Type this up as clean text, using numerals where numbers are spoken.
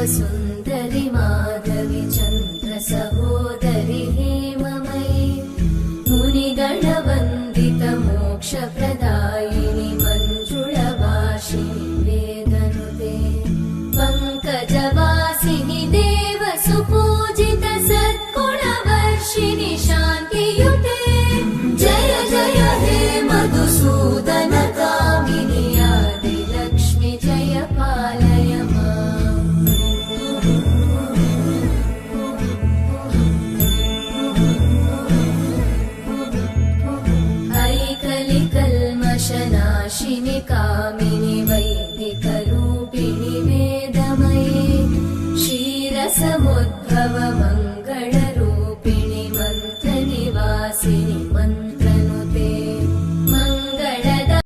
सुन्दरि माधवि चन्द्र सहोदरि हेममयि मुनिगणवन्दित मोक्षप्रदायिनि मञ्जुळवासिनि वेदनुते पङ्कजवासिनि देव सुपूजित सद्गुणवर्षिणि शान्तियुते जय जय हे मधुसूदन कामिनि आदिलक्ष्मि जय पालय माम्। ऐकलिकल्मषनाशिनि कामिनि